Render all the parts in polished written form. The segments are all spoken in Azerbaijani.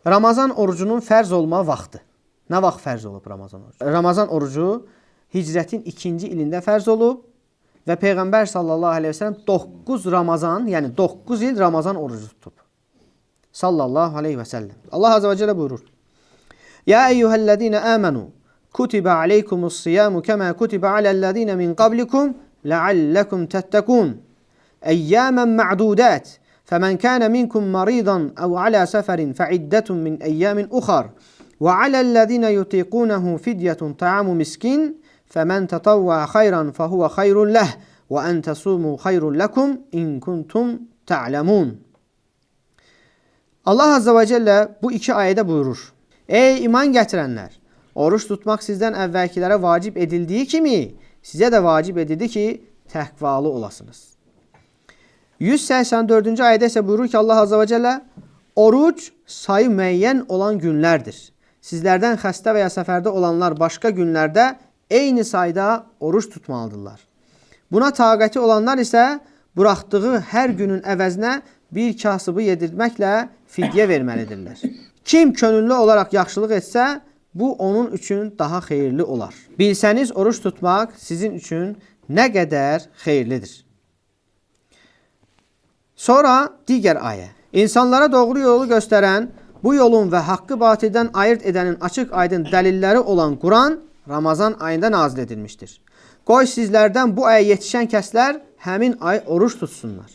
Ramazan orucunun fərz olma vaxtı. Nə vaxt fərz olub Ramazan orucu? Ramazan orucu hicrətin 2-ci ilində fərz olub və Peyğəmbər sallallahu aleyhi ve sellem 9 Ramazan, yəni 9 il Ramazan orucu tutub. Sallallahu aleyhi ve sellem. Allah azze ve celle buyurur. Ya eyyühellezine amenu kutibe aleykumus-siyamu kema kutibe alellezine min qablikum leallekum tettekun. Eyyamen ma'dudat. فمن كان منكم مريضا أو على سفر فعدة من أيام أخر وعلى الذين يطيقونه فدية طعام مسكين فمن تطوع خيرا فهو خير له وأن تصوموا خير لكم إن كنتم تعلمون. Allah Azze ve Celle bu iki ayette buyurur. Ey iman getirenler! Oruç tutmak sizden evvelkilere vacip edildiği kimi size de vacip edildi ki tekvalı olasınız. 184. ayette ise buyurur ki Allah Azze ve Celle oruç sayı müeyyen olan günlerdir. Sizlerden xəstə veya seferde olanlar başka günlerde eyni sayda oruç tutmalıdırlar. Buna taqəti olanlar ise bıraktığı her günün əvəzinə bir kasıbı yedirməklə fidye verməlidirlər. Kim könüllü olarak yaxşılıq etsə bu onun üçün daha xeyirli olar. Bilsəniz oruç tutmak sizin üçün nə qədər xeyirlidir. Sonra diğer ayə. İnsanlara doğru yolu gösteren, bu yolun ve hakkı batilden ayırt edenin açık aydın delilleri olan Kur'an Ramazan ayında nazil edilmiştir. Qoy sizlerden bu aya yetişen kəslər həmin ay oruç tutsunlar.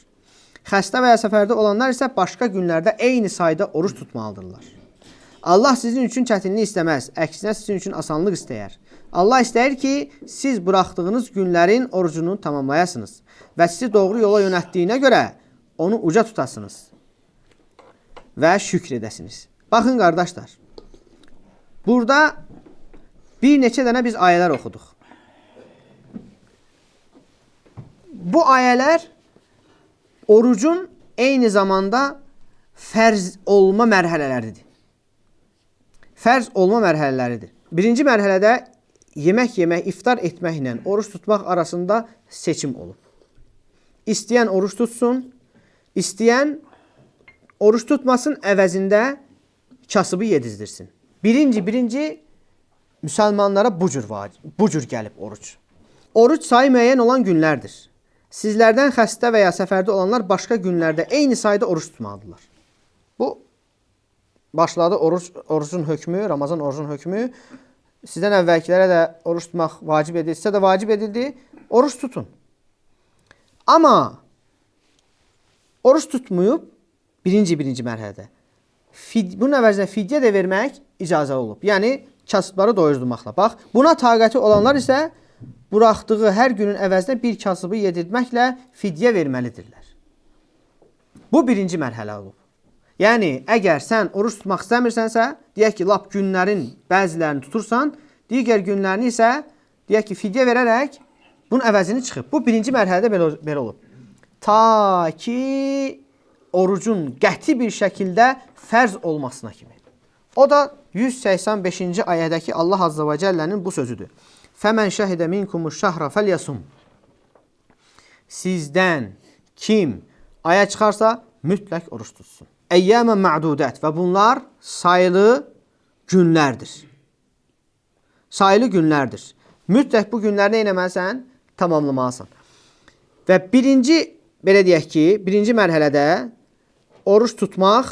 Xəstə veya seferde olanlar ise başka günlerde eyni sayda oruç tutmalıdırlar. Allah sizin üçün çətinlik istemez. Əksinə sizin üçün asanlıq istəyər. Allah istəyir ki siz bıraktığınız günlerin orucunu tamamlayasınız. Ve sizi doğru yola yönətdiyinə göre onu uca tutasınız ve şükredesiniz. Bakın kardeşler. Burada bir neçə dənə biz ayələr oxuduq. Bu ayələr orucun eyni zamanda fərz olma mərhələləridir. Fərz olma mərhələləridir. Birinci mərhələdə yemək yemək, iftar etməklə oruç tutmaq arasında seçim olub. İstəyən oruç tutsun, İstəyən oruç tutmasın əvəzində kasıbı yedizdirsin. Birinci Müslümanlara bu cür gəlib oruç. Oruç sayı müəyyən olan günlərdir. Sizlərdən xəstə veya səfərdə olanlar başqa günlərdə eyni sayda oruç tutmalıdırlar. Bu başladı orucun hökmü, Ramazan orucun hökmü. Sizdən əvvəlkilərə də oruç tutmaq vacib edilsə də vacib edildi. Oruç tutun. Amma oruç tutmayıb birinci mərhələdə. Bunun əvəzinə fidyə də vermək icazəli olub. Yəni kasıbları doyurdurmaqla. Bax, buna taqəti olanlar isə buraxdığı hər günün əvəzinə bir kasıbı yedirməklə fidyə verməlidirlər. Bu birinci mərhələ olub. Yəni əgər sən oruç tutmaq istəmirsənsə, deyək ki, lap günlərin bəzilərini tutursan, digər günlərini isə deyək ki, fidyə verərək bunun əvəzini çıxıb. Bu birinci mərhələdə belə olub. Ta ki orucun qəti bir şəkildə fərz olmasına kimi. O da 185-ci ayədəki Allah Azze ve Celle'nin bu sözüdür. Fəmən şəhidə minkumuş şəhra fəlyasum. Sizdən kim aya çıxarsa mütləq oruç tutsun. Əyyəmən ma'dudət və bunlar sayılı günlərdir. Sayılı günlərdir. Mütləq bu günləri nə etməlisən? Tamamlamalısan. Və belə deyək ki, birinci mərhələdə oruç tutmaq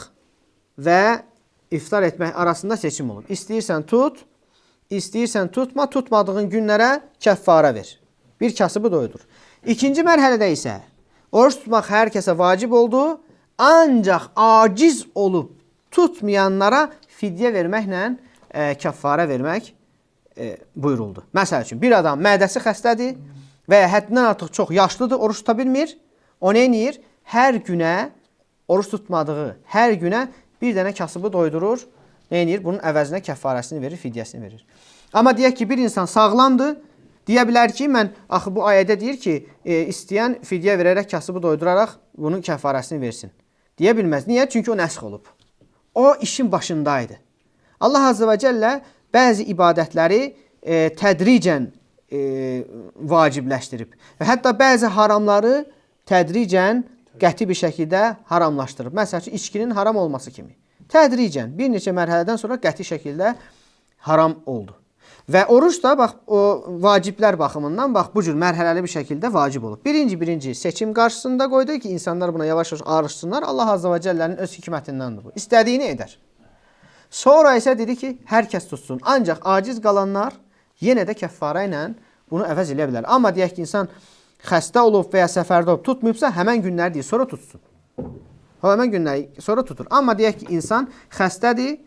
və iftar etmək arasında seçim olur. İstəyirsən tut, istəyirsən tutma, tutmadığın günlərə kəffara ver. Bir kasıbı doyudur. İkinci mərhələdə isə oruç tutmaq hər kəsə vacib oldu, ancaq aciz olub tutmayanlara fidyə verməklə kəffara vermək buyuruldu. Məsəl üçün, bir adam mədəsi xəstədir və həddindən artıq çox yaşlıdır, oruç tuta bilmir. O nə edir? Hər günə, oruç tutmadığı hər günə bir dənə kasıbı doydurur. Nə edir? Bunun əvəzinə kəffarəsini verir, fidyəsini verir. Amma deyək ki, bir insan sağlamdır. Deyə bilər ki, mən axı bu ayədə deyir ki, istəyən fidyə verərək kasıbı doyduraraq bunun kəffarəsini versin. Deyə bilməz. Niyə? Çünki o nəsx olub. O işin başındaydı. Allah Azze ve Celle bəzi ibadətləri tədricən vacibləşdirib. Və hətta bəzi haramları tədricən qəti bir şəkildə haramlaşdırıb. Məsələn, içkinin haram olması kimi. Tədricən bir neçə mərhələdən sonra qəti şəkildə haram oldu. Və oruç da bax o vaciblər baxımından bax bu cür mərhələli bir şəkildə vacib olub. Birinci seçim qarşısında qoydu ki, insanlar buna yavaş-yavaş alışsınlar. Allah Azza və Cəllənin öz hikmətindəndir bu. İstədiyini edər. Sonra isə dedi ki, hər kəs tutsun. Ancaq aciz qalanlar yenə də kəffarə ilə bunu əvəz edə bilər. Amma deyək ki, insan xəstə olub və ya səfərdə olub, tutmayıbsa həmən günləri deyil, sonra tutsun. O həmən günləri sonra tutur. Amma deyək ki, insan xəstədir,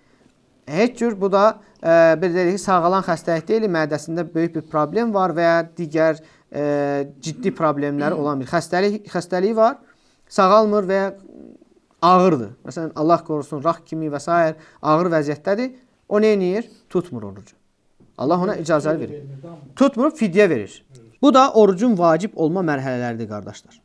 heç cür bu da bir dedik ki, sağalan xəstəlik deyil, mədəsində böyük bir problem var və ya digər ciddi problemləri olan bir xəstəliyi var, sağalmır və ya ağırdır. Məsələn, Allah qorusun, rak kimi və s. ağır vəziyyətdədir. O nə edir? Tutmur orucu. Allah ona icazə verir. Tutmur, fidyə verir. Bu da orucun vacib olma mərhələləridir, qardaşlar.